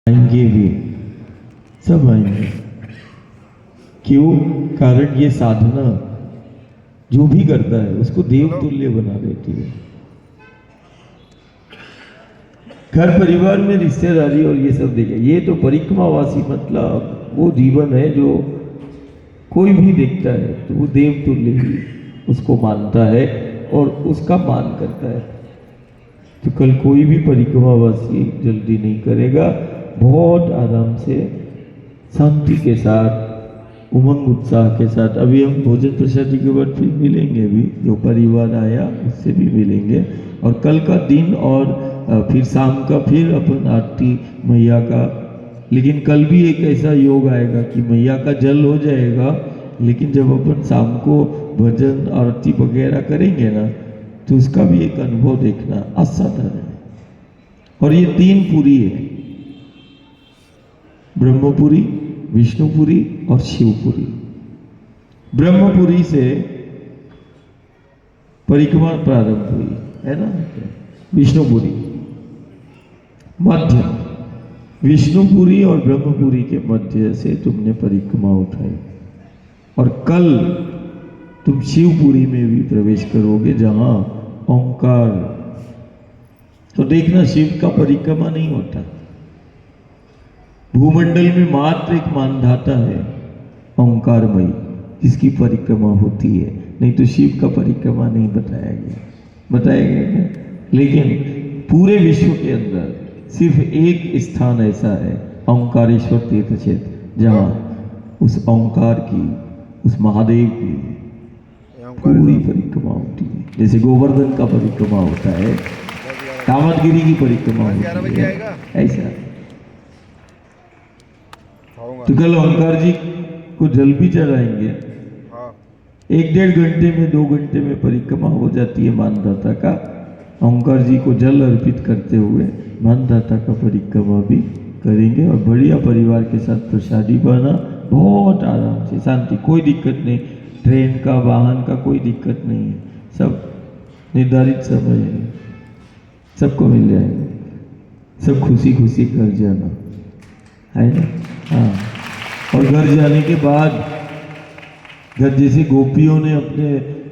आएंगे भी, सब आएंगे। क्यों? कारण ये साधना जो भी करता है उसको देव तुल्य बना देती है। घर परिवार में रिश्तेदारी और ये सब देखे, ये तो परिक्रमावासी मतलब वो जीवन है जो कोई भी देखता है तो वो देव तुल्य ही उसको मानता है और उसका मान करता है। तो कल कोई भी परिक्रमावासी जल्दी नहीं करेगा, बहुत आराम से शांति के साथ उमंग उत्साह के साथ। अभी हम भोजन प्रसादी के बाद फिर मिलेंगे, भी जो परिवार आया उससे भी मिलेंगे। और कल का दिन और फिर शाम का फिर अपन आरती मैया का। लेकिन कल भी एक ऐसा योग आएगा कि मैया का जल हो जाएगा, लेकिन जब अपन शाम को भजन आरती वगैरह करेंगे ना तो उसका भी एक अनुभव देखना असाधारण है। और ये तीन पुरी है, ब्रह्मपुरी, विष्णुपुरी और शिवपुरी। ब्रह्मपुरी से परिक्रमा प्रारंभ हुई है ना, विष्णुपुरी मध्य, विष्णुपुरी और ब्रह्मपुरी के मध्य से तुमने परिक्रमा उठाई। और कल तुम शिवपुरी में भी प्रवेश करोगे जहां ओंकार। तो देखना, शिव का परिक्रमा नहीं होता। भूमंडल में मात्र एक मानधाता है ओंकारमयी, जिसकी परिक्रमा होती है, नहीं तो शिव का परिक्रमा नहीं बताया गया क्या? लेकिन पूरे विश्व के अंदर सिर्फ एक स्थान ऐसा है, ओंकारेश्वर तीर्थ क्षेत्र, जहां उस ओंकार की, उस महादेव की पूरी परिक्रमा होती है। जैसे गोवर्धन का परिक्रमा होता है, कामदगिरी की परिक्रमा होती है, ऐसा। तो कल ओंकार जी को जल भी चढ़ाएंगे। 1-1.5 घंटे में, 2 घंटे में परिक्रमा हो जाती है मानदाता का। ओंकार जी को जल अर्पित करते हुए मानदाता का परिक्रमा भी करेंगे। और बढ़िया परिवार के साथ प्रसादी बना, बहुत आराम से, शांति, कोई दिक्कत नहीं। ट्रेन का, वाहन का कोई दिक्कत नहीं है, सब निर्धारित समय है, सबको मिल जाएगा। सब खुशी खुशी घर जाना है ना। हाँ, और घर जाने के बाद घर जैसे गोपियों ने अपने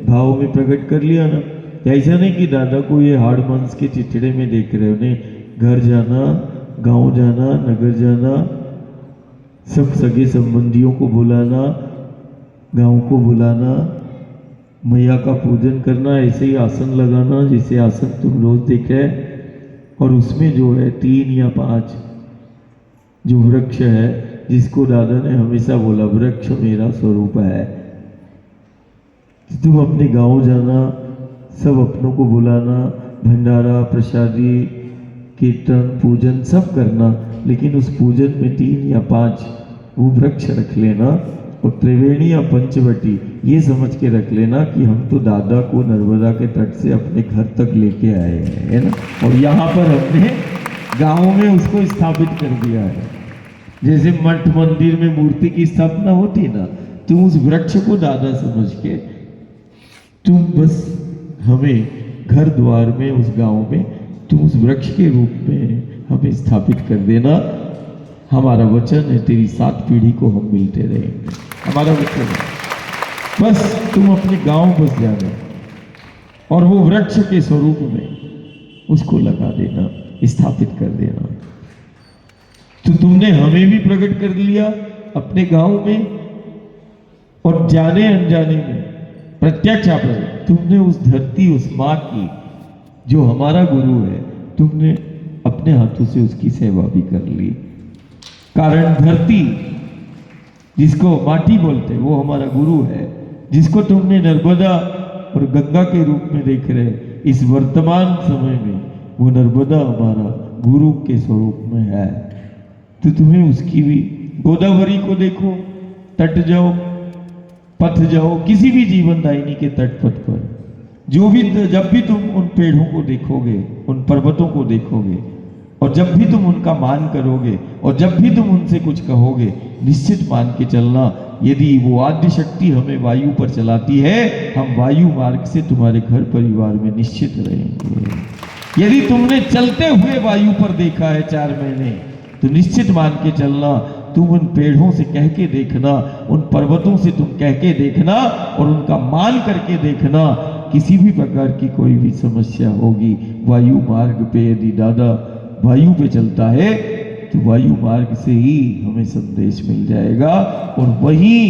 भाव में प्रकट कर लिया ना, ऐसा नहीं कि दादा को ये हाड़ मांस के चिथड़े में देख रहे हो। नहीं, घर जाना, गांव जाना, नगर जाना, सब सगे संबंधियों को बुलाना, गांव को बुलाना, मैया का पूजन करना, ऐसे ही आसन लगाना जैसे आसन तुम रोज देख रहे। और उसमें जो है 3 या 5 जो वृक्ष है, जिसको दादा ने हमेशा बोला वृक्ष मेरा स्वरूप है। तुम अपने गांव जाना, सब अपनों को बुलाना, भंडारा, प्रसादी, कीर्तन, पूजन सब करना, लेकिन उस पूजन में 3 या 5 वो वृक्ष रख लेना। और त्रिवेणी या पंचवटी ये समझ के रख लेना कि हम तो दादा को नर्मदा के तट से अपने घर तक लेके आए हैं, है ना। और यहाँ पर हमने गाँव में उसको स्थापित कर दिया है। जैसे मठ मंदिर में मूर्ति की स्थापना होती ना, तुम उस वृक्ष को दादा समझ के तुम बस हमें घर द्वार में, उस गांव में तुम उस वृक्ष के रूप में हमें स्थापित कर देना। हमारा वचन है, तेरी 7 पीढ़ी को हम मिलते रहेंगे, हमारा वचन है। बस तुम अपने गांव बस जाना और वो वृक्ष के स्वरूप में उसको लगा देना, स्थापित कर देना। तो तुमने हमें भी प्रकट कर लिया अपने गांव में, और जाने अनजाने में प्रत्यक्ष आप तुमने उस धरती, उस माँ की जो हमारा गुरु है, तुमने अपने हाथों से उसकी सेवा भी कर ली। कारण धरती, जिसको माटी बोलते हैं, वो हमारा गुरु है। जिसको तुमने नर्मदा और गंगा के रूप में देख रहे, इस वर्तमान समय में वो नर्मदा हमारा गुरु के स्वरूप में है। तो तुम्हें उसकी भी, गोदावरी को देखो, तट जाओ, पथ जाओ, किसी भी जीवन दायिनी के तट पथ पर, जो भी, जब भी तुम उन पेड़ों को देखोगे, उन पर्वतों को देखोगे, और जब भी तुम उनका मान करोगे, और जब भी तुम उनसे कुछ कहोगे, निश्चित मान के चलना, यदि वो आद्य शक्ति हमें वायु पर चलाती है, हम वायु मार्ग से तुम्हारे घर परिवार में निश्चित रहेंगे। यदि तुमने चलते हुए वायु पर देखा है 4 महीने, तो निश्चित मान के चलना, तुम उन पेड़ों से कह के देखना, उन पर्वतों से तुम कह के देखना और उनका मान करके देखना, किसी भी प्रकार की कोई भी समस्या होगी, वायु मार्ग पे यदि दादा वायु पे चलता है तो वायु मार्ग से ही हमें संदेश मिल जाएगा और वहीं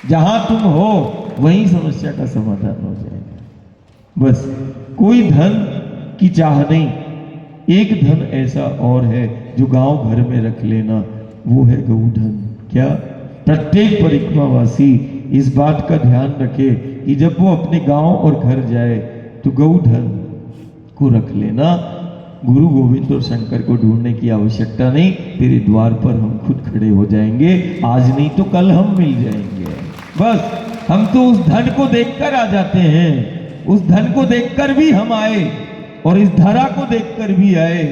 जहां तुम हो वहीं समस्या का समाधान हो जाएगा। बस कोई धन की चाह नहीं, एक धन ऐसा और है जो गांव घर में रख लेना, वो है गौधन। क्या प्रत्येक परिक्रमावासी इस बात का ध्यान रखे कि जब वो अपने गांव और घर जाए तो गौधन को रख लेना। गुरु गोविंद और शंकर को ढूंढने की आवश्यकता नहीं, तेरे द्वार पर हम खुद खड़े हो जाएंगे, आज नहीं तो कल हम मिल जाएंगे। बस हम तो उस धन को देखकर आ जाते हैं, उस धन को देखकर भी हम आए और इस धरा को देखकर भी आए।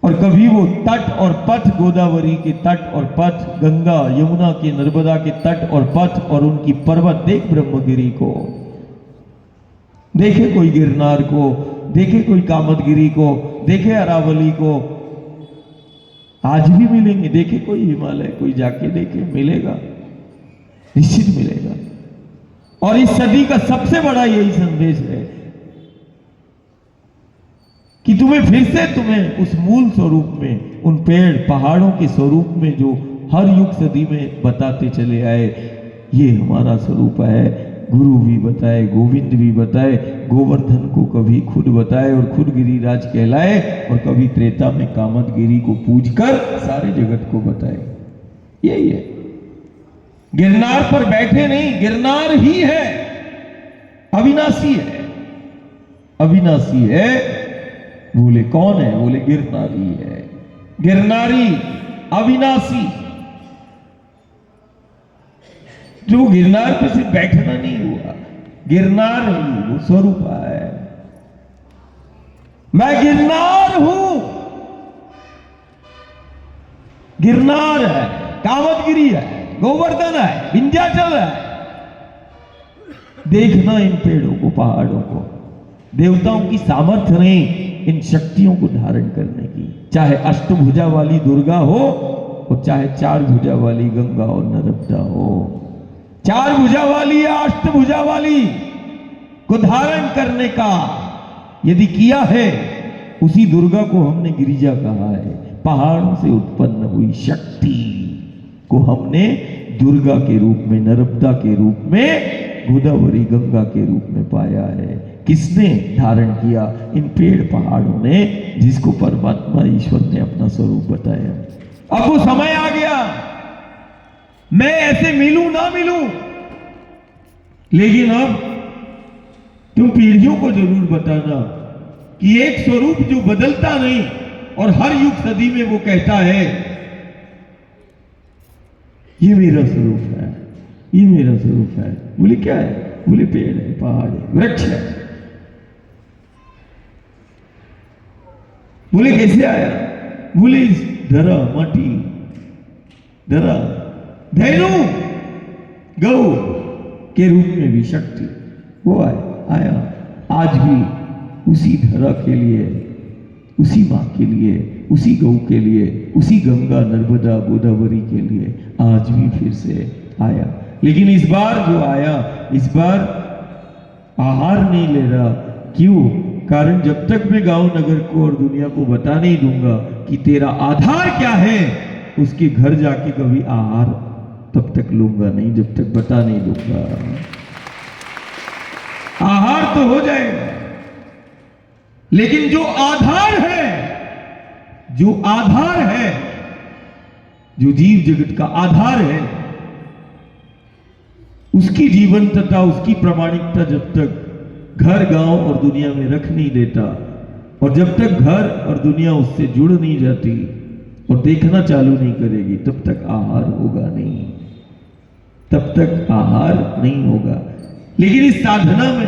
और कभी वो तट और पथ, गोदावरी के तट और पथ, गंगा यमुना के नर्मदा के तट और पथ और उनकी पर्वत, देख ब्रह्मगिरी को, देखे कोई गिरनार को, देखे कोई कामदगिरी को, देखे अरावली को, आज भी मिलेंगे। देखे कोई हिमालय, कोई जाके देखे, मिलेगा, निश्चित मिलेगा। और इस सदी का सबसे बड़ा यही संदेश है कि तुम्हें उस मूल स्वरूप में, उन पेड़ पहाड़ों के स्वरूप में जो हर युग सदी में बताते चले आए, ये हमारा स्वरूप है। गुरु भी बताए, गोविंद भी बताए, गोवर्धन को कभी खुद बताए और खुद गिरिराज कहलाए और कभी त्रेता में कामदगिरी को पूजकर सारे जगत को बताए। यही है, गिरनार पर बैठे नहीं, गिरनार ही है, अविनाशी है, अविनाशी है। बोले कौन है? बोले गिरनारी है, गिरनारी अविनाशी। जो गिरनार पे सिर्फ बैठना नहीं हुआ, गिरनार ही वो स्वरूप है। मैं गिरनार हूं, गिरनार है, कामदगिरी है, गोवर्धन है, विंध्याचल है। देखना इन पेड़ों को, पहाड़ों को, देवताओं की सामर्थ्य नहीं इन शक्तियों को धारण करने की। चाहे अष्टभुजा वाली दुर्गा हो और चाहे चार भुजा वाली गंगा और नर्मदा हो, चार भुजा वाली या अष्टभुजा वाली को धारण करने का यदि किया है, उसी दुर्गा को हमने गिरिजा कहा है। पहाड़ों से उत्पन्न हुई शक्ति को हमने दुर्गा के रूप में, नर्मदा के रूप में, गोदावरी गंगा के रूप में पाया है। किसने धारण किया? इन पेड़ पहाड़ों ने, जिसको परमात्मा ईश्वर ने अपना स्वरूप बताया। अब वो समय आ गया, मैं ऐसे मिलूं ना मिलूं, लेकिन अब तुम पीढ़ियों को जरूर बताना कि एक स्वरूप जो बदलता नहीं और हर युग सदी में वो कहता है ये मेरा स्वरूप है, ये मेरा स्वरूप है। बोले क्या है? बोले पेड़ है, पहाड़ है, वृक्ष है। बोले कैसे आया? बोले इस धरा, माटी, धरा, धैनु, गौ के रूप में भी शक्ति वो आया। आज भी उसी धरा के लिए, उसी मां के लिए, उसी गौ के लिए, उसी गंगा नर्मदा गोदावरी के लिए आज भी फिर से आया। लेकिन इस बार जो आया, इस बार आहार नहीं ले रहा। क्यों? कारण जब तक मैं गांव नगर को और दुनिया को बता नहीं दूंगा कि तेरा आधार क्या है, उसके घर जाके कभी आहार तब तक लूंगा नहीं, जब तक बता नहीं दूंगा। आहार तो हो जाएगा, लेकिन जो आधार है, जो आधार है, जो जीव जगत का आधार है, उसकी जीवंतता, उसकी प्रामाणिकता जब तक घर गांव और दुनिया में रख नहीं देता, और जब तक घर और दुनिया उससे जुड़ नहीं जाती और देखना चालू नहीं करेगी, तब तक आहार होगा नहीं, तब तक आहार नहीं होगा। लेकिन इस साधना में